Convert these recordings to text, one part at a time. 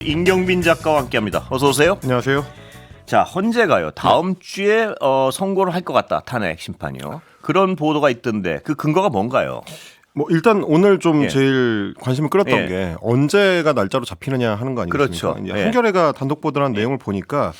임경빈 작가와 함께합니다. 어서 오세요. 안녕하세요. 자, 헌재가요 다음 주에 선고를 할 것 같다. 탄핵 심판이요. 그런 보도가 있던데 그 근거가 뭔가요? 뭐 일단 오늘 좀 예. 제일 관심을 끌었던 예. 게 언제가 날짜로 잡히느냐 하는 거 아니겠습니까? 그렇죠. 이제 예. 한겨레가 단독 보도한 내용을 보니까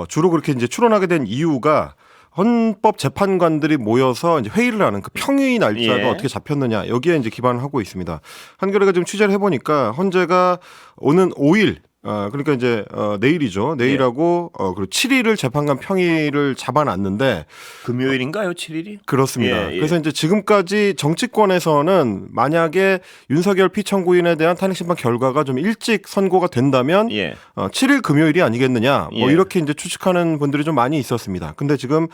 주로 그렇게 이제 추론하게 된 이유가 헌법 재판관들이 모여서 이제 회의를 하는 그 평의 날짜가 예. 어떻게 잡혔느냐 여기에 이제 기반을 하고 있습니다. 한겨레가 지금 취재를 해보니까 헌재가 오는 5일 그러니까 이제 내일이죠. 내일하고 그리고 7일을 재판관 평의를 잡아놨는데 금요일인가요? 7일이? 그렇습니다. 예, 예. 그래서 이제 지금까지 정치권에서는 만약에 윤석열 피청구인에 대한 탄핵심판 결과가 좀 일찍 선고가 된다면 예. 7일 금요일이 아니겠느냐 뭐 예. 이렇게 이제 추측하는 분들이 좀 많이 있었습니다. 근데 지금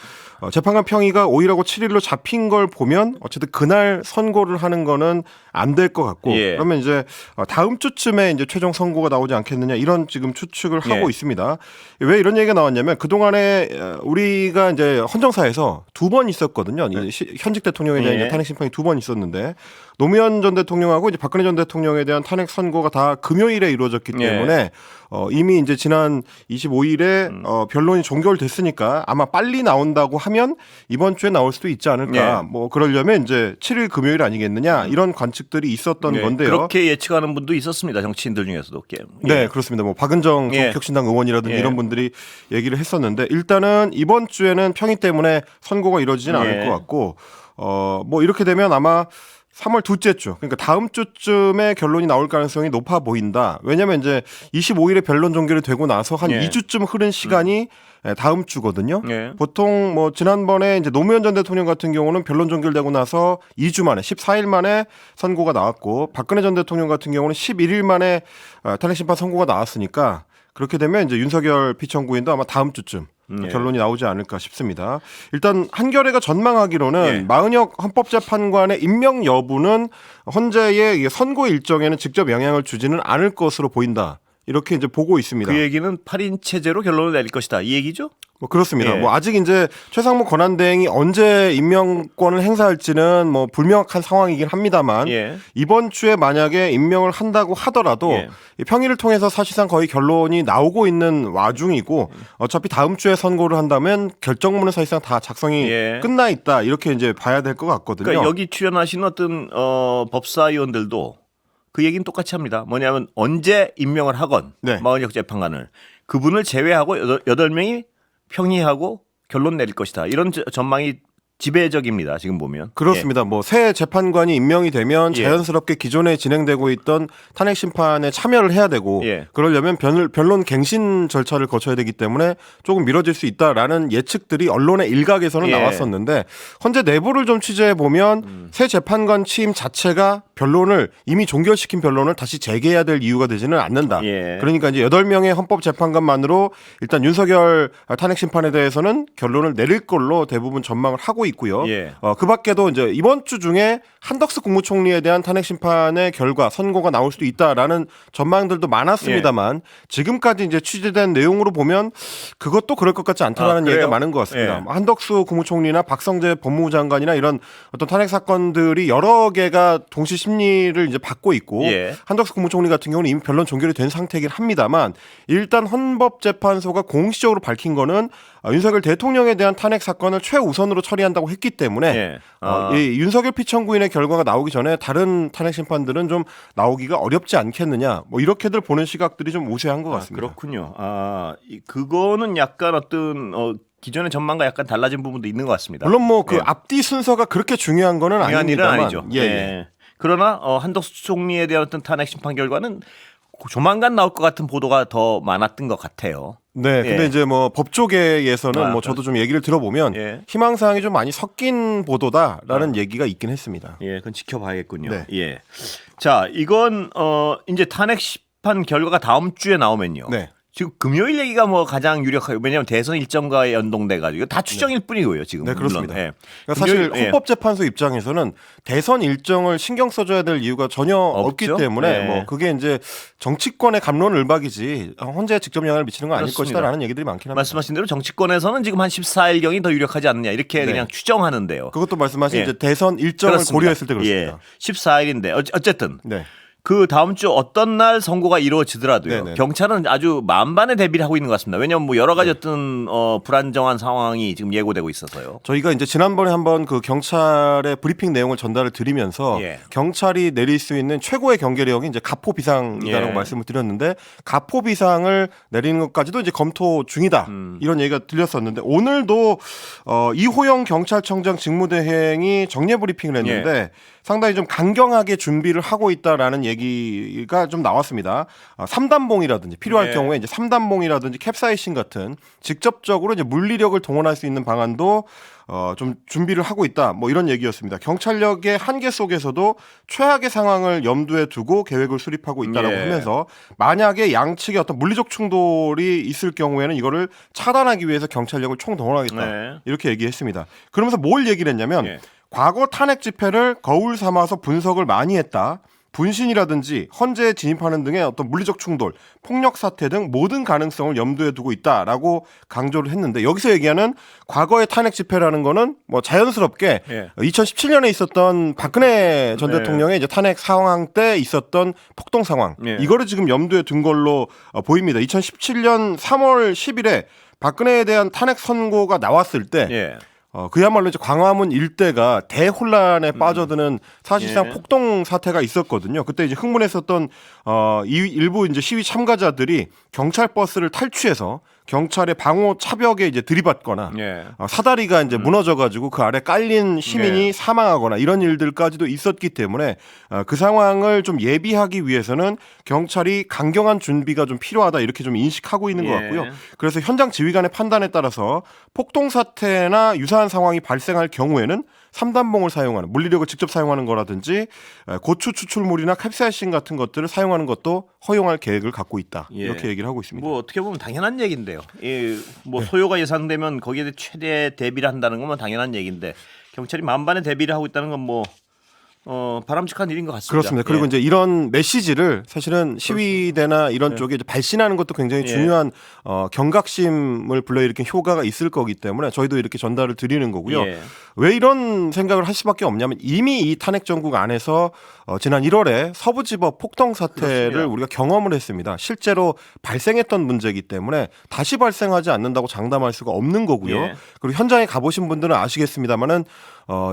재판관 평의가 5일하고 7일로 잡힌 걸 보면 어쨌든 그날 선고를 하는 거는 안 될 것 같고 예. 그러면 이제 다음 주쯤에 이제 최종 선고가 나오지 않겠느냐 이런 지금 추측을 하고 예. 있습니다. 왜 이런 얘기가 나왔냐면 그동안에 우리가 이제 헌정사에서 두 번 있었거든요. 현직 대통령에 대한 예. 이제 탄핵 심판이 두 번 있었는데 노무현 전 대통령하고 이제 박근혜 전 대통령에 대한 탄핵 선고가 다 금요일에 이루어졌기 때문에 이미 이제 지난 25일에 변론이 종결됐으니까 아마 빨리 나온다고 하면 이번 주에 나올 수도 있지 않을까. 뭐 그러려면 이제 7일 금요일 아니겠느냐 이런 관측들이 있었던 예. 건데요. 그렇게 예측하는 분도 있었습니다. 정치인들 중에서도. 예. 네, 그렇습니다. 뭐 박은정 예. 정책신당 의원이라든지 예. 이런 분들이 얘기를 했었는데 일단은 이번 주에는 평의 때문에 선고가 이루어지지는 않을 것 같고 뭐 이렇게 되면 아마 3월 둘째 주, 그러니까 다음 주쯤에 결론이 나올 가능성이 높아 보인다. 왜냐하면 이제 25일에 변론 종결이 되고 나서 한 예. 2주쯤 흐른 시간이 다음 주거든요. 예. 보통 뭐 지난번에 이제 노무현 전 대통령 같은 경우는 변론 종결되고 나서 2주 만에 14일 만에 선고가 나왔고 박근혜 전 대통령 같은 경우는 11일 만에 탄핵 심판 선고가 나왔으니까 그렇게 되면 이제 윤석열 피청구인도 아마 다음 주쯤 결론이 나오지 않을까 싶습니다. 일단 한겨레가 전망하기로는 예. 마은혁 헌법재판관의 임명 여부는 헌재의 선고 일정에는 직접 영향을 주지는 않을 것으로 보인다. 이렇게 이제 보고 있습니다. 그 얘기는 8인 체제로 결론을 내릴 것이다. 이 얘기죠? 뭐 그렇습니다. 예. 뭐 아직 이제 최상무 권한대행이 언제 임명권을 행사할지는 뭐 불명확한 상황이긴 합니다만 예. 이번 주에 만약에 임명을 한다고 하더라도 예. 이 평의를 통해서 사실상 거의 결론이 나오고 있는 와중이고 어차피 다음 주에 선고를 한다면 결정문은 사실상 다 작성이 예. 끝나 있다 이렇게 이제 봐야 될 것 같거든요. 그러니까 여기 출연하신 어떤 법사위원들도 그 얘기는 똑같이 합니다. 뭐냐면 언제 임명을 하건 네. 마은혁 재판관을 그분을 제외하고 8명이 평의하고 결론 내릴 것이다. 이런 전망이 지배적입니다. 지금 보면. 그렇습니다. 뭐 새 재판관이 임명이 되면 예. 자연스럽게 기존에 진행되고 있던 탄핵 심판에 참여를 해야 되고 예. 그러려면 변론 갱신 절차를 거쳐야 되기 때문에 조금 미뤄질 수 있다라는 예측들이 언론의 일각에서는 예. 나왔었는데 헌재 내부를 좀 취재해 보면 새 재판관 취임 자체가 변론을 이미 종결시킨 변론을 다시 재개해야 될 이유가 되지는 않는다. 예. 그러니까 이제 8명의 헌법재판관만으로 일단 윤석열 탄핵 심판에 대해서는 결론을 내릴 걸로 대부분 전망을 하고 있고요. 예. 그 밖에도 이제 이번 주 중에 한덕수 국무총리에 대한 탄핵 심판의 결과 선고가 나올 수도 있다라는 전망들도 많았습니다만 지금까지 이제 취재된 내용으로 보면 그것도 그럴 것 같지 않다라는 그래요? 얘기가 많은 것 같습니다. 예. 한덕수 국무총리나 박성재 법무부 장관이나 이런 어떤 탄핵 사건들이 여러 개가 동시 심리를 이제 받고 있고 예. 한덕수 국무총리 같은 경우는 이미 변론 종결이 된 상태이긴 합니다만 일단 헌법재판소가 공식적으로 밝힌 거는 윤석열 대통령에 대한 탄핵 사건을 최우선으로 처리한다고 했기 때문에 예. 이 윤석열 피청구인의 결과가 나오기 전에 다른 탄핵 심판들은 좀 나오기가 어렵지 않겠느냐 뭐 이렇게들 보는 시각들이 좀 우세한 것 같습니다. 그렇군요. 그거는 약간 어떤 기존의 전망과 약간 달라진 부분도 있는 것 같습니다. 물론 뭐 그 예. 앞뒤 순서가 그렇게 중요한 거는 중요한 일은 아닙니다만 아니죠. 예, 예. 예. 그러나 한덕수 총리에 대한 어떤 탄핵 심판 결과는 조만간 나올 것 같은 보도가 더 많았던 것 같아요. 네, 근데 예. 이제 뭐 법조계에서는 뭐 저도 좀 얘기를 들어보면 예. 희망사항이 좀 많이 섞인 보도다라는 얘기가 있긴 했습니다. 예, 그건 지켜봐야겠군요. 네. 예. 자, 이건 이제 탄핵 심판 결과가 다음 주에 나오면요. 네. 지금 금요일 얘기가 뭐 가장 유력하고 왜냐하면 대선 일정과 연동돼 가지고 다 추정일 뿐이고요 지금. 네, 물론. 그렇습니다. 예. 그러니까 사실 금요일, 헌법재판소 입장에서는 대선 일정을 신경 써줘야 될 이유가 전혀 없기 없죠? 때문에 네. 뭐 그게 이제 정치권의 감론을박이지 헌재에 직접 영향을 미치는 건 아닐 그렇습니다. 것이다라는 얘기들이 많긴 합니다. 말씀하신 대로 정치권에서는 지금 한 14일경이 더 유력하지 않느냐 이렇게 네. 그냥 추정하는데요. 그것도 말씀하신 예. 이제 대선 일정을 그렇습니다. 고려했을 때 그렇습니다. 예. 14일인데 어쨌든 네. 그 다음 주 어떤 날 선고가 이루어지더라도요. 네네. 경찰은 아주 만반의 대비를 하고 있는 것 같습니다. 왜냐하면 뭐 여러 가지 어떤 불안정한 상황이 지금 예고되고 있어서요. 저희가 이제 지난번에 한번 그 경찰의 브리핑 내용을 전달을 드리면서 예. 경찰이 내릴 수 있는 최고의 경계력이 이제 가포 비상이라고 예. 말씀을 드렸는데 가포 비상을 내리는 것까지도 이제 검토 중이다 이런 얘기가 들렸었는데 오늘도 이호영 경찰청장 직무대행이 정례 브리핑을 했는데 상당히 좀 강경하게 준비를 하고 있다라는 얘기가 좀 나왔습니다. 3단봉이라든지 필요할 예. 경우에 이제 3단봉이라든지 캡사이신 같은 직접적으로 이제 물리력을 동원할 수 있는 방안도 좀 준비를 하고 있다. 뭐 이런 얘기였습니다. 경찰력의 한계 속에서도 최악의 상황을 염두에 두고 계획을 수립하고 있다라고 예. 하면서 만약에 양측의 어떤 물리적 충돌이 있을 경우에는 이거를 차단하기 위해서 경찰력을 총동원하겠다. 네. 이렇게 얘기했습니다. 그러면서 뭘 얘기를 했냐면 예. 과거 탄핵 집회를 거울 삼아서 분석을 많이 했다. 분신이라든지 헌재에 진입하는 등의 어떤 물리적 충돌, 폭력 사태 등 모든 가능성을 염두에 두고 있다라고 강조를 했는데 여기서 얘기하는 과거의 탄핵 집회라는 거는 뭐 자연스럽게 예. 2017년에 있었던 박근혜 전 네. 대통령의 이제 탄핵 상황 때 있었던 폭동 상황 예. 이거를 지금 염두에 둔 걸로 보입니다. 2017년 3월 10일에 박근혜에 대한 탄핵 선고가 나왔을 때 예. 그야말로 이제 광화문 일대가 대혼란에 빠져드는 사실상 예. 폭동 사태가 있었거든요. 그때 이제 흥분했었던 일부 이제 시위 참가자들이 경찰 버스를 탈취해서 경찰의 방호 차벽에 이제 들이받거나 예. 사다리가 이제 무너져가지고 그 아래 깔린 시민이 예. 사망하거나 이런 일들까지도 있었기 때문에 그 상황을 좀 예비하기 위해서는 경찰이 강경한 준비가 좀 필요하다 이렇게 좀 인식하고 있는 것 예. 같고요. 그래서 현장 지휘관의 판단에 따라서 폭동 사태나 유사한 상황이 발생할 경우에는 3단봉을 사용하는 물리력을 직접 사용하는 거라든지 고추 추출물이나 캡사이신 같은 것들을 사용하는 것도 허용할 계획을 갖고 있다. 예. 이렇게 얘기를 하고 있습니다. 뭐 어떻게 보면 당연한 얘기인데요. 뭐 소요가 예상되면 거기에 대해 최대 대비를 한다는 건 당연한 얘기인데 경찰이 만반의 대비를 하고 있다는 건 뭐 바람직한 일인 것 같습니다. 그렇습니다. 그리고 예. 이제 이런 메시지를 사실은 시위대나 이런 쪽에 이제 발신하는 것도 굉장히 예. 중요한 경각심을 불러일으킨 효과가 있을 거기 때문에 저희도 이렇게 전달을 드리는 거고요. 예. 왜 이런 생각을 할 수밖에 없냐면 이미 이 탄핵 정국 안에서 지난 1월에 서부지법 폭동 사태를 그렇습니다. 우리가 경험을 했습니다. 실제로 발생했던 문제이기 때문에 다시 발생하지 않는다고 장담할 수가 없는 거고요. 예. 그리고 현장에 가보신 분들은 아시겠습니다만은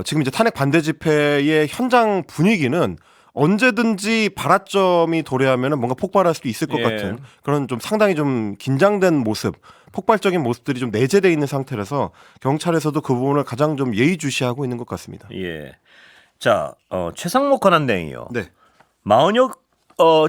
지금 이제 탄핵 반대 집회의 현장 분위기는 언제든지 발화점이 도래하면 뭔가 폭발할 수도 있을 것 예. 같은 그런 좀 상당히 좀 긴장된 모습, 폭발적인 모습들이 좀 내재되어 있는 상태라서 경찰에서도 그 부분을 가장 좀 예의주시하고 있는 것 같습니다. 예. 자, 최상목 권한대행이요. 네. 마은혁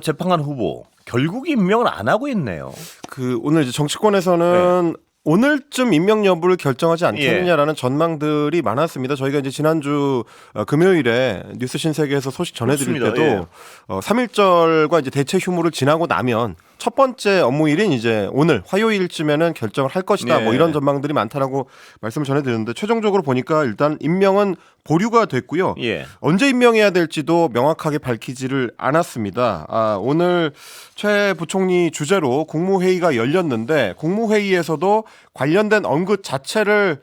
재판관 후보 결국 임명을 안 하고 있네요. 그 오늘 이제 정치권에서는 오늘쯤 임명 여부를 결정하지 않겠느냐라는 전망들이 많았습니다. 저희가 이제 지난주 금요일에 뉴스 신세계에서 소식 전해드릴 그렇습니다. 때도 3.1절과 이제 대체 휴무를 지나고 나면 첫 번째 업무일인 이제 오늘 화요일쯤에는 결정을 할 것이다. 네. 뭐 이런 전망들이 많다라고 말씀을 전해드렸는데 최종적으로 보니까 일단 임명은 보류가 됐고요. 예. 언제 임명해야 될지도 명확하게 밝히지를 않았습니다. 오늘 최 부총리 주재로 국무회의가 열렸는데 국무회의에서도 관련된 언급 자체를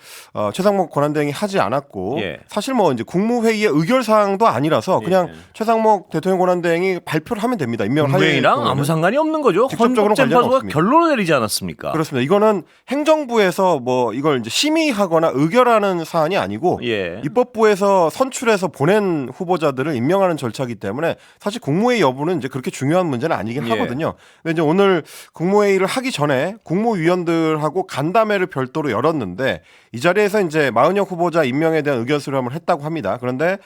최상목 권한대행이 하지 않았고 예. 사실 뭐 이제 국무회의의 의결사항도 아니라서 그냥 예. 최상목 대통령 권한대행이 발표를 하면 됩니다. 임명을 할 국회의랑 경우에는. 아무 상관이 없는 거죠. 직접적으로는 관련 헌법재판소가 없습니다. 결론을 내리지 않았습니까? 그렇습니다. 이거는 행정부에서 뭐 이걸 이제 심의하거나 의결하는 사안이 아니고 예. 입법부에서 선출해서 보낸 후보자들을 임명하는 절차이기 때문에 사실 국무회의 여부는 이제 그렇게 중요한 문제는 아니긴 예. 하거든요. 근데 이제 오늘 국무회의를 하기 전에 국무위원들하고 간담회를 별도로 열었는데 이 자리에서 이제 마은혁 후보자 임명에 대한 의견 수렴을 했다고 합니다. 그런데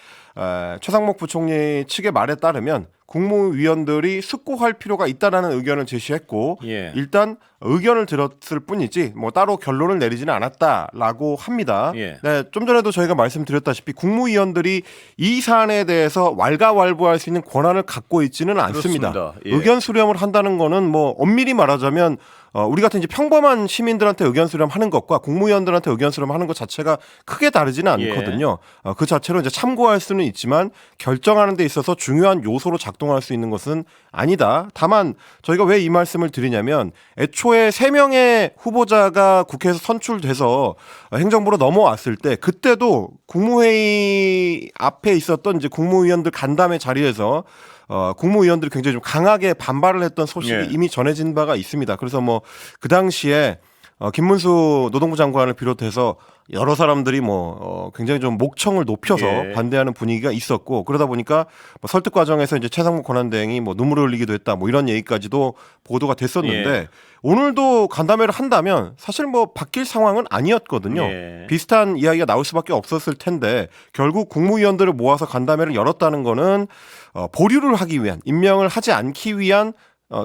최상목 부총리 측의 말에 따르면 국무위원들이 숙고할 필요가 있다라는 의견을 제시했고 예. 일단 의견을 들었을 뿐이지 뭐 따로 결론을 내리지는 않았다라고 합니다. 예. 네, 좀 전에도 저희가 말씀드렸다시피 국무위원들이 이 사안에 대해서 왈가왈부할 수 있는 권한을 갖고 있지는 않습니다. 그렇습니다. 예. 의견 수렴을 한다는 거는 뭐 엄밀히 말하자면 우리 같은 이제 평범한 시민들한테 의견 수렴하는 것과 국무위원들한테 의견 수렴하는 것 자체가 크게 다르지는 예. 않거든요. 그 자체로 이제 참고할 수는 있지만 결정하는 데 있어서 중요한 요소로 작동할 수 있는 것은 아니다. 다만 저희가 왜 이 말씀을 드리냐면 애초에 3명의 후보자가 국회에서 선출돼서 행정부로 넘어왔을 때 그때도 국무회의 앞에 있었던 이제 국무위원들 간담회 자리에서 국무위원들이 굉장히 좀 강하게 반발을 했던 소식이 예. 이미 전해진 바가 있습니다. 그래서 뭐 그 당시에 김문수 노동부 장관을 비롯해서 여러 사람들이 굉장히 좀 목청을 높여서 예. 반대하는 분위기가 있었고 그러다 보니까 뭐 설득 과정에서 이제 최상목 권한대행이 뭐 눈물을 흘리기도 했다 뭐 이런 얘기까지도 보도가 됐었는데 예. 오늘도 간담회를 한다면 사실 뭐 바뀔 상황은 아니었거든요. 예. 비슷한 이야기가 나올 수밖에 없었을 텐데 결국 국무위원들을 모아서 간담회를 열었다는 거는 보류를 하기 위한 임명을 하지 않기 위한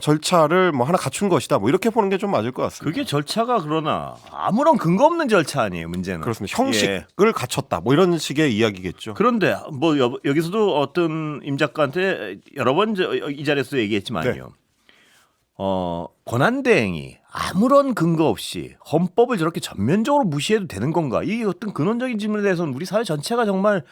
절차를 뭐 하나 갖춘 것이다. 뭐 이렇게 보는 게 좀 맞을 것 같습니다. 그게 절차가 그러나 아무런 근거 없는 절차 아니에요. 문제는. 그렇습니다. 형식을 예. 갖췄다. 뭐 이런 식의 이야기겠죠. 그런데 뭐 여기서도 어떤 임 작가한테 여러 번 이 자리에서 얘기했지만요. 네. 권한대행이 아무런 근거 없이 헌법을 저렇게 전면적으로 무시해도 되는 건가? 이 어떤 근원적인 질문에 대해서는 우리 사회 전체가 정말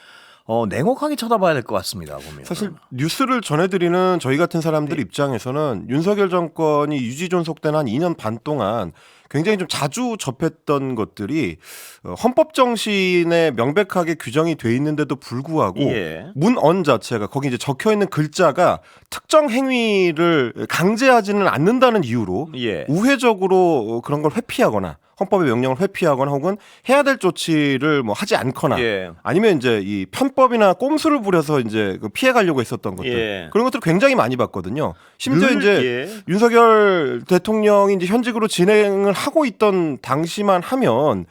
냉혹하게 쳐다봐야 될 것 같습니다. 보면. 사실 뉴스를 전해드리는 저희 같은 사람들 입장에서는 윤석열 정권이 유지 존속된 한 2년 반 동안 굉장히 좀 자주 접했던 것들이 헌법 정신에 명백하게 규정이 돼 있는데도 불구하고 예. 문언 자체가 거기 이제 적혀 있는 글자가 특정 행위를 강제하지는 않는다는 이유로 예. 우회적으로 그런 걸 회피하거나 헌법의 명령을 회피하거나 혹은 해야 될 조치를 뭐 하지 않거나 예. 아니면 이제 이 편법이나 꼼수를 부려서 이제 피해 가려고 했었던 것들 예. 그런 것들을 굉장히 많이 봤거든요. 심지어 이제 예. 윤석열 대통령이 이제 현직으로 진행을 하고 있던 당시만 하면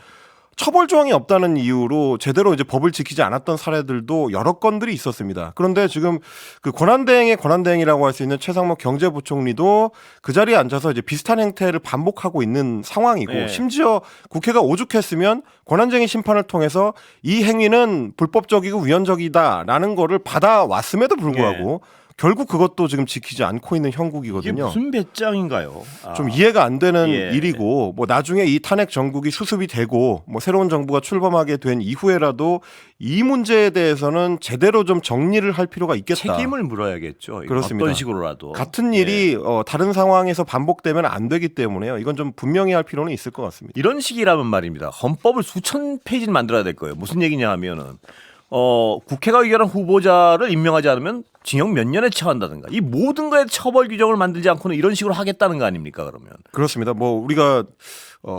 처벌 조항이 없다는 이유로 제대로 이제 법을 지키지 않았던 사례들도 여러 건들이 있었습니다. 그런데 지금 그 권한대행의 권한대행이라고 할 수 있는 최상목 경제부총리도 그 자리에 앉아서 이제 비슷한 행태를 반복하고 있는 상황이고 네. 심지어 국회가 오죽했으면 권한쟁의 심판을 통해서 이 행위는 불법적이고 위헌적이다라는 거를 받아왔음에도 불구하고 결국 그것도 지금 지키지 않고 있는 이게 형국이거든요. 무슨 배짱인가요? 좀 이해가 안 되는 예. 일이고 뭐 나중에 이 탄핵 정국이 수습이 되고 뭐 새로운 정부가 출범하게 된 이후에라도 이 문제에 대해서는 제대로 좀 정리를 할 필요가 있겠다. 책임을 물어야겠죠. 그렇습니다. 어떤 식으로라도. 같은 일이 다른 상황에서 반복되면 안 되기 때문에요. 이건 좀 분명히 할 필요는 있을 것 같습니다. 이런 식이라면 말입니다. 헌법을 수천 페이지를 만들어야 될 거예요. 무슨 얘기냐 하면은 국회가 의결한 후보자를 임명하지 않으면 징역 몇 년에 처한다든가 이 모든 거에 처벌 규정을 만들지 않고는 이런 식으로 하겠다는 거 아닙니까? 그러면 그렇습니다. 뭐 우리가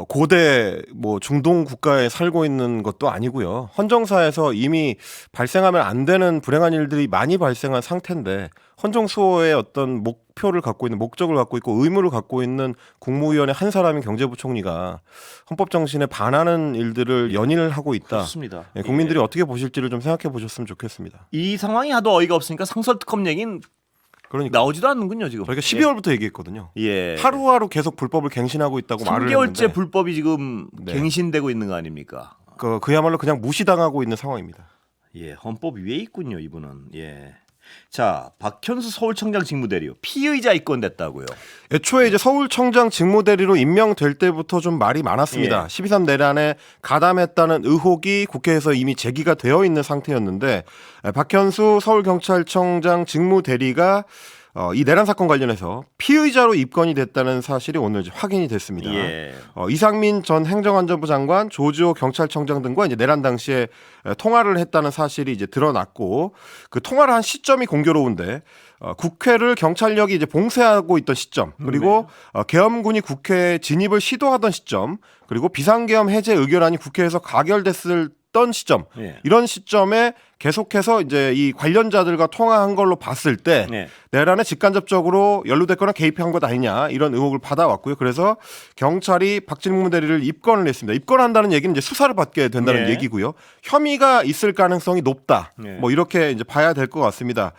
고대 뭐 중동 국가에 살고 있는 것도 아니고요. 헌정사에서 이미 발생하면 안 되는 불행한 일들이 많이 발생한 상태인데 헌정 수호의 어떤 목표를 갖고 있는 목적을 갖고 있고 의무를 갖고 있는 국무위원의 한 사람인 경제부총리가 헌법 정신에 반하는 일들을 연일을 하고 있다. 그렇습니다. 예, 국민들이 어떻게 보실지를 좀 생각해 보셨으면 좋겠습니다. 이 상황이 하도 어이가 없으니까 상설특검 얘기는 그러니까 나오지도 않는군요 지금. 저희가 12월부터 얘기했거든요. 예. 하루하루 계속 불법을 갱신하고 있다고 말을 했는데 3개월째 불법이 지금 네. 갱신되고 있는 거 아닙니까? 그야말로 그냥 무시당하고 있는 상황입니다. 예, 헌법 위에 있군요, 이분은. 예. 자, 박현수 서울청장 직무대리요. 피의자 입건됐다고요. 애초에 이제 서울청장 직무대리로 임명될 때부터 좀 말이 많았습니다. 예. 12.3 내란에 가담했다는 의혹이 국회에서 이미 제기가 되어 있는 상태였는데 박현수 서울경찰청장 직무대리가 이 내란 사건 관련해서 피의자로 입건이 됐다는 사실이 오늘 이제 확인이 됐습니다. 예. 이상민 전 행정안전부 장관, 조지호 경찰청장 등과 이제 내란 당시에 통화를 했다는 사실이 이제 드러났고 그 통화를 한 시점이 공교로운데 국회를 경찰력이 이제 봉쇄하고 있던 시점 그리고 계엄군이 국회 진입을 시도하던 시점 그리고 비상계엄 해제 의결안이 국회에서 가결됐던 시점 예. 이런 시점에 계속해서 이제 이 관련자들과 통화한 걸로 봤을 때 네. 내란에 직간접적으로 연루됐거나 개입한 것 아니냐 이런 의혹을 받아왔고요. 그래서 경찰이 박진무 대리를 입건을 했습니다. 입건한다는 얘기는 이제 수사를 받게 된다는 네. 얘기고요. 혐의가 있을 가능성이 높다. 네. 뭐 이렇게 이제 봐야 될 것 같습니다.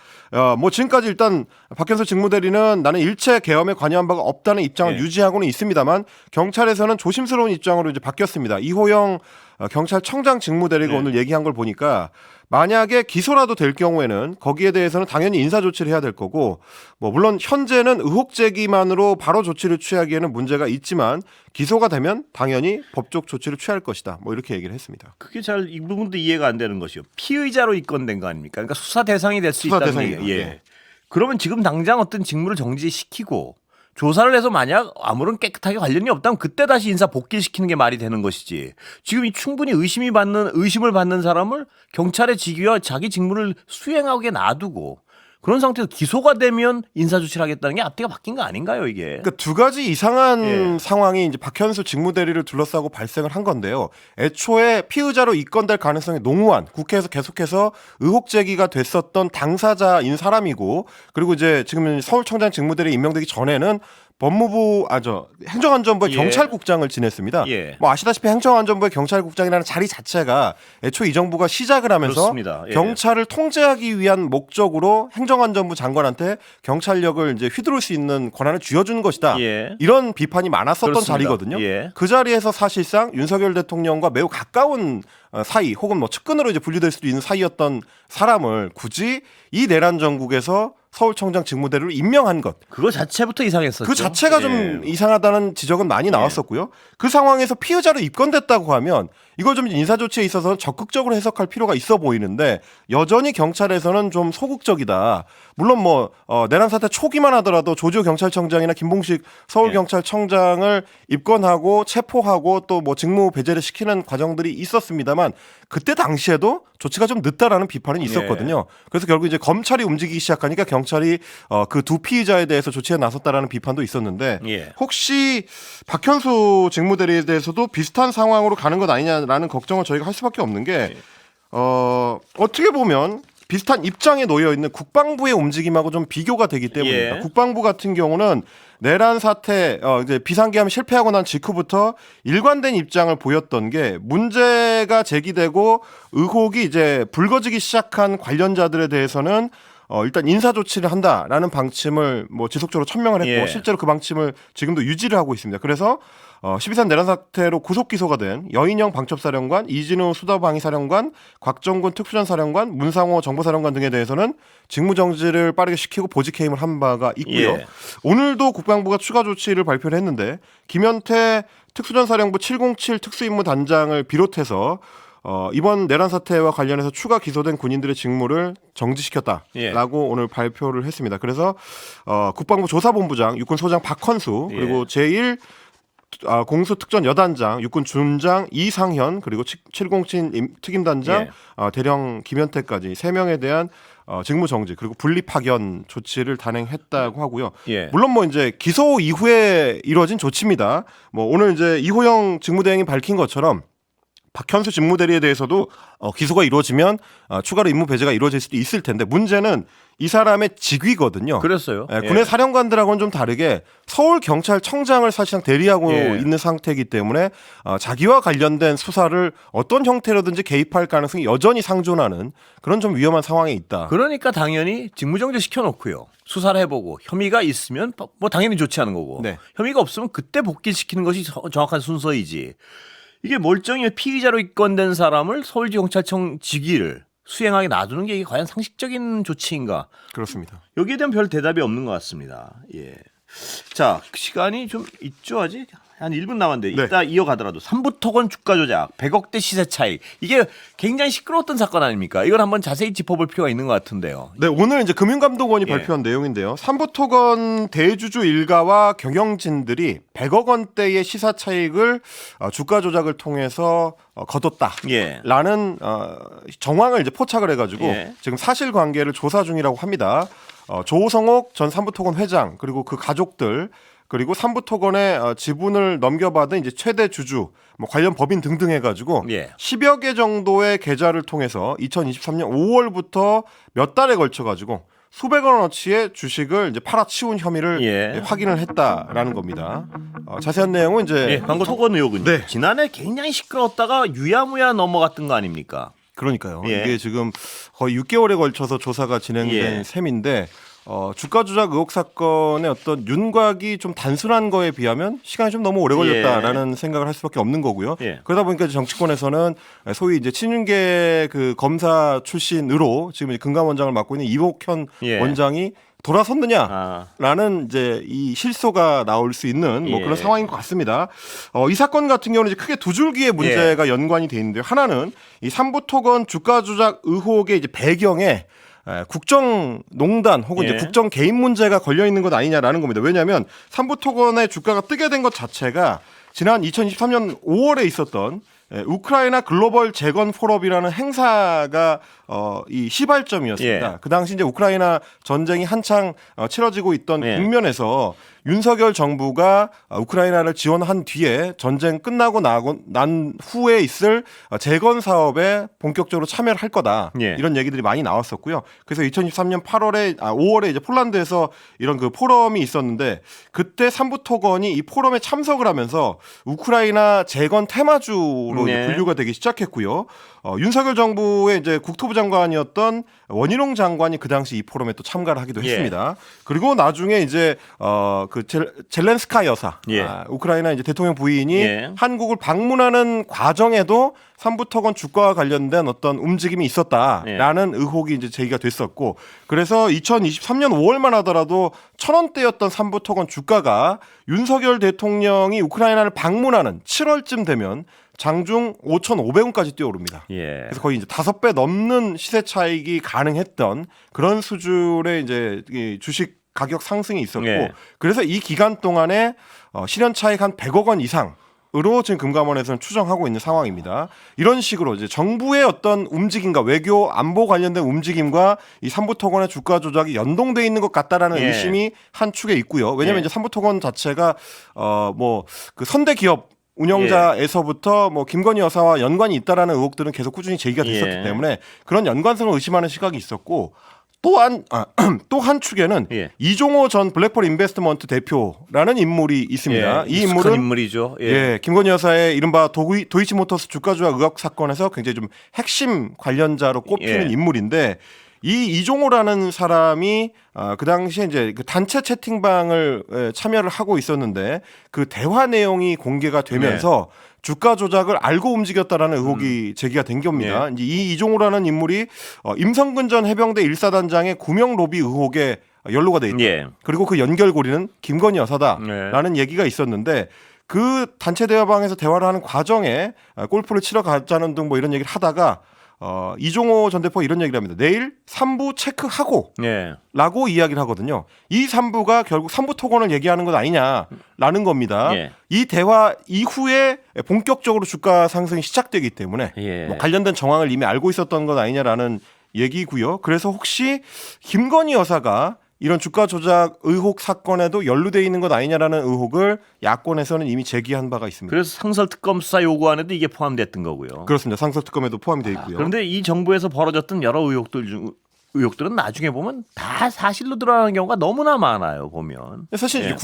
뭐 지금까지 일단 박현수 직무대리는 나는 일체 계엄에 관여한 바가 없다는 입장을 네. 유지하고는 있습니다만 경찰에서는 조심스러운 입장으로 이제 바뀌었습니다. 이호영 경찰청장 직무대리가 네. 오늘 얘기한 걸 보니까 만약에 기소라도 될 경우에는 거기에 대해서는 당연히 인사 조치를 해야 될 거고 뭐 물론 현재는 의혹 제기만으로 바로 조치를 취하기에는 문제가 있지만 기소가 되면 당연히 법적 조치를 취할 것이다. 뭐 이렇게 얘기를 했습니다. 그게 잘 이 부분도 이해가 안 되는 것이요. 피의자로 입건된 거 아닙니까? 그러니까 수사 대상이 될 수 수사 있다는 대상이요. 얘기예요. 예. 네. 그러면 지금 당장 어떤 직무를 정지시키고 조사를 해서 만약 아무런 깨끗하게 관련이 없다면 그때 다시 인사 복귀시키는 게 말이 되는 것이지. 지금 이 충분히 의심을 받는 사람을 경찰의 직위와 자기 직무를 수행하게 놔두고 그런 상태에서 기소가 되면 인사조치를 하겠다는 게 앞뒤가 바뀐 거 아닌가요, 이게? 그러니까 두 가지 이상한 예. 상황이 이제 박현수 직무대리를 둘러싸고 발생을 한 건데요. 애초에 피의자로 입건될 가능성이 농후한 국회에서 계속해서 의혹 제기가 됐었던 당사자인 사람이고, 그리고 이제 지금 서울청장 직무대리 임명되기 전에는 행정안전부의 예. 경찰국장을 지냈습니다. 예. 뭐 아시다시피 행정안전부의 경찰국장이라는 자리 자체가 애초에 이 정부가 시작을 하면서 그렇습니다. 예. 경찰을 통제하기 위한 목적으로 행정안전부 장관한테 경찰력을 이제 휘두를 수 있는 권한을 쥐어주는 것이다. 예. 이런 비판이 많았었던 그렇습니다. 자리거든요. 예. 그 자리에서 사실상 윤석열 대통령과 매우 가까운 사이 혹은 뭐 측근으로 이제 분류될 수도 있는 사이였던 사람을 굳이 이 내란 정국에서 서울청장 직무대리로 임명한 것. 그거 자체부터 이상했었죠. 그 자체가 예. 좀 이상하다는 지적은 많이 나왔었고요. 그 상황에서 피의자로 입건됐다고 하면 이걸 좀 인사조치에 있어서는 적극적으로 해석할 필요가 있어 보이는데 여전히 경찰에서는 좀 소극적이다. 물론 뭐 내란 사태 초기만 하더라도 조지호 경찰청장이나 김봉식 서울경찰청장을 입건하고 체포하고 또 뭐 직무 배제를 시키는 과정들이 있었습니다만 그때 당시에도 조치가 좀 늦다라는 비판은 있었거든요. 그래서 결국 이제 검찰이 움직이기 시작하니까 경찰이 그 두 피의자에 대해서 조치에 나섰다라는 비판도 있었는데 예. 혹시 박현수 직무대리에 대해서도 비슷한 상황으로 가는 것 아니냐라는 걱정을 저희가 할 수밖에 없는 게 어떻게 보면 비슷한 입장에 놓여 있는 국방부의 움직임하고 좀 비교가 되기 때문입니다. 예. 국방부 같은 경우는 내란 사태 이제 비상계엄 실패하고 난 직후부터 일관된 입장을 보였던 게 문제가 제기되고 의혹이 이제 불거지기 시작한 관련자들에 대해서는 일단 인사 조치를 한다라는 방침을 뭐 지속적으로 천명을 했고 예. 실제로 그 방침을 지금도 유지를 하고 있습니다. 그래서 12.3 내란 사태로 구속 기소가 된 여인영 방첩사령관, 이진우 수도방위사령관, 곽정군 특수전사령관, 문상호 정보사령관 등에 대해서는 직무정지를 빠르게 시키고 보직해임을 한 바가 있고요. 예. 오늘도 국방부가 추가 조치를 발표를 했는데 김현태 특수전사령부 707 특수임무단장을 비롯해서 이번 내란 사태와 관련해서 추가 기소된 군인들의 직무를 정지시켰다라고 예. 오늘 발표를 했습니다. 그래서 국방부 조사본부장 육군소장 박헌수 그리고 제1 공수특전 여단장 육군 준장 이상현 그리고 707 특임단장 대령 김현태까지 3명에 대한 직무 정지 그리고 분리 파견 조치를 단행했다고 하고요. 예. 물론 뭐 이제 기소 이후에 이루어진 조치입니다. 뭐 오늘 이제 이호영 직무대행이 밝힌 것처럼 박현수 직무대리에 대해서도 기소가 이루어지면 추가로 임무 배제가 이루어질 수도 있을 텐데 문제는 이 사람의 직위거든요. 그랬어요. 예, 군의 사령관들하고는 좀 다르게 서울경찰청장을 사실상 대리하고 예. 있는 상태이기 때문에 자기와 관련된 수사를 어떤 형태로든지 개입할 가능성이 여전히 상존하는 그런 좀 위험한 상황에 있다. 그러니까 당연히 직무정지 시켜놓고요. 수사를 해보고 혐의가 있으면 뭐 당연히 조치하는 거고 네. 혐의가 없으면 그때 복귀시키는 것이 정확한 순서이지. 이게 멀쩡히 피의자로 입건된 사람을 서울지경찰청 직위를 수행하게 놔두는 게 이게 과연 상식적인 조치인가? 그렇습니다. 여기에 대한 별 대답이 없는 것 같습니다. 예. 자, 시간이 좀 있죠, 아직? 한 1분 남았는데 네. 이따 이어가더라도 삼부토건 주가 조작, 100억대 시세 차익. 이게 굉장히 시끄러웠던 사건 아닙니까? 이걸 한번 자세히 짚어볼 필요가 있는 것 같은데요. 네, 오늘 이제 금융감독원이 예. 발표한 내용인데요. 삼부토건 대주주 일가와 경영진들이 100억 원대의 시사 차익을 주가 조작을 통해서 예. 거뒀다라는 정황을 이제 포착을 해가지고 예. 지금 사실관계를 조사 중이라고 합니다. 조성옥 전 삼부토건 회장 그리고 그 가족들 그리고 삼부토건의 지분을 넘겨받은 이제 최대 주주, 뭐 관련 법인 등등 해가지고 예. 10여 개 정도의 계좌를 통해서 2023년 5월부터 몇 달에 걸쳐가지고 수백억 원어치의 주식을 이제 팔아치운 혐의를 예. 확인을 했다라는 겁니다. 자세한 내용은 이제 예, 광고 토건 의혹은 네. 지난해 굉장히 시끄러웠다가 유야무야 넘어갔던 거 아닙니까? 그러니까요. 예. 이게 지금 거의 6개월에 걸쳐서 조사가 진행된 예. 셈인데 주가 조작 의혹 사건의 어떤 윤곽이 좀 단순한 거에 비하면 시간이 좀 너무 오래 걸렸다라는 생각을 할 수밖에 없는 거고요. 예. 그러다 보니까 이제 정치권에서는 소위 이제 친윤계 그 검사 출신으로 지금 금감원장을 맡고 있는 이복현 예. 원장이 돌아섰느냐라는 이제 이 실소가 나올 수 있는 뭐 예. 그런 상황인 것 같습니다. 이 사건 같은 경우는 이제 크게 두 줄기의 문제가 연관이 돼 있는데요. 하나는 이 삼부토건 주가 조작 의혹의 이제 배경에 국정농단 혹은 이제 예. 국정 개입 문제가 걸려 있는 것 아니냐라는 겁니다. 왜냐하면 삼부토건의 주가가 뜨게 된 것 자체가 지난 2023년 5월에 있었던 우크라이나 글로벌 재건 포럼이라는 행사가 이 시발점이었습니다. 예. 그 당시 이제 우크라이나 전쟁이 한창 치러지고 있던 예. 국면에서 윤석열 정부가 우크라이나를 지원한 뒤에 전쟁 끝나고 난 후에 있을 재건 사업에 본격적으로 참여를 할 거다. 예. 이런 얘기들이 많이 나왔었고요. 그래서 2023년 5월에 이제 폴란드에서 이런 그 포럼이 있었는데 그때 삼부토건이 이 포럼에 참석을 하면서 우크라이나 재건 테마주로 이제 네. 분류가 되기 시작했고요. 윤석열 정부의 이제 국토부 장관이었던 원희룡 장관이 그 당시 이 포럼에 또 참가를 하기도 예. 했습니다. 그리고 나중에 이제 그 젤렌스카 여사, 예. 우크라이나 이제 대통령 부인이 예. 한국을 방문하는 과정에도 삼부토건 주가와 관련된 어떤 움직임이 있었다라는 의혹이 이제 제기가 됐었고, 그래서 2023년 5월만 하더라도 1,000원대였던 삼부토건 주가가 윤석열 대통령이 우크라이나를 방문하는 7월쯤 되면 장중 5,500원까지 뛰어오릅니다. 예. 그래서 거의 이제 5배 넘는 시세 차익이 가능했던 그런 수준의 이제 이 주식 가격 상승이 있었고, 예. 그래서 이 기간 동안에 실현 차익 한 100억 원 이상으로 지금 금감원에서는 추정하고 있는 상황입니다. 이런 식으로 이제 정부의 어떤 움직임과 외교 안보 관련된 움직임과 이 삼부토건의 주가 조작이 연동돼 있는 것 같다라는 예. 의심이 한 축에 있고요. 왜냐하면 예. 이제 삼부토건 자체가 뭐 그 선대 기업 운영자에서부터 뭐 김건희 여사와 연관이 있다라는 의혹들은 계속 꾸준히 제기가 됐었기 예. 때문에 그런 연관성을 의심하는 시각이 있었고, 또한 또 한 축에는 예. 이종호 전 블랙펄 인베스트먼트 대표라는 인물이 있습니다. 예. 이 익숙한 인물은 인물이죠. 예. 예, 김건희 여사의 이른바 도이치모터스 주가 조작 의혹 사건에서 굉장히 좀 핵심 관련자로 꼽히는 예. 인물인데, 이 이종호라는 사람이 그 당시에 이제 그 단체 채팅방을 참여를 하고 있었는데 그 대화 내용이 공개가 되면서 주가 조작을 알고 움직였다라는 의혹이 제기가 된 겁니다. 이제 이 이종호라는 인물이 임성근 전 해병대 1사단장의 구명 로비 의혹에 연루가 돼 있다. 예. 그리고 그 연결고리는 김건희 여사다라는 얘기가 있었는데, 그 단체 대화방에서 대화를 하는 과정에 골프를 치러 가자는 등 뭐 이런 얘기를 하다가 이종호 전 대표가 이런 얘기를 합니다. 내일 3부 체크하고 예. 라고 이야기를 하거든요. 이 3부가 결국 3부 토건을 얘기하는 것 아니냐라는 겁니다. 예. 이 대화 이후에 본격적으로 주가 상승이 시작되기 때문에 예. 뭐 관련된 정황을 이미 알고 있었던 것 아니냐라는 얘기고요. 그래서 혹시 김건희 여사가 이런 주가 조작 의혹 사건에도 연루돼 있는 것 아니냐라는 의혹을 야권에서는 이미 제기한 바가 있습니다. 그래서 상설특검 수사 요구안에도 이게 포함됐던 거고요. 그렇습니다. 상설특검에도 포함이 되어 있고요. 그런데 이 정부에서 벌어졌던 여러 의혹들은 나중에 보면 다 사실로 드러나는 경우가 너무나 많아요. 보면 사실 예.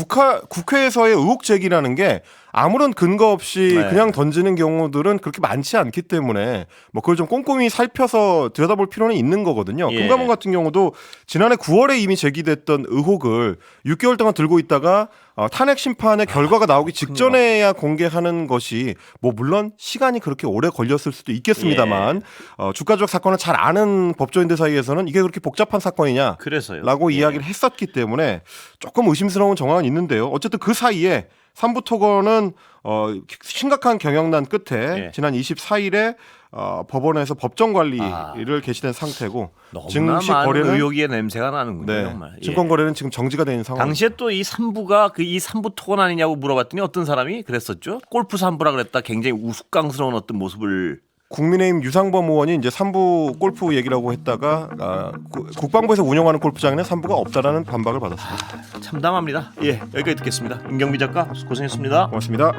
국회에서의 의혹 제기라는 게 아무런 근거 없이 네. 그냥 던지는 경우들은 그렇게 많지 않기 때문에 뭐 그걸 좀 꼼꼼히 살펴서 들여다볼 필요는 있는 거거든요. 예. 금감원 같은 경우도 지난해 9월에 이미 제기됐던 의혹을 6개월 동안 들고 있다가 탄핵 심판의 결과가 나오기 직전에야 공개하는 것이 뭐 물론 시간이 그렇게 오래 걸렸을 수도 있겠습니다만 주가 조작 사건을 잘 아는 법조인들 사이에서는 이게 그렇게 복잡한 사건이냐 그래서요. 라고 이야기를 했었기 때문에 조금 의심스러운 정황은 있는데요. 어쨌든 그 사이에 삼부토건은 심각한 경영난 끝에 예. 지난 24일에 법원에서 법정 관리를 개시된 상태고 너무나 증시 많은 거래는 의혹의 냄새가 나는군요. 네, 정말. 예. 증권 거래는 지금 정지가 된 상황. 당시에 또 이 3부가 이 3부 토건 아니냐고 물어봤더니 어떤 사람이 그랬었죠. 골프 3부라 그랬다. 굉장히 우스꽝스러운 어떤 모습을. 국민의힘 유상범 의원이 이제 3부 골프 얘기라고 했다가 국방부에서 운영하는 골프장에는 3부가 없다라는 반박을 받았습니다. 참담합니다. 예, 여기까지 듣겠습니다. 임경비 작가 고생했습니다. 고맙습니다.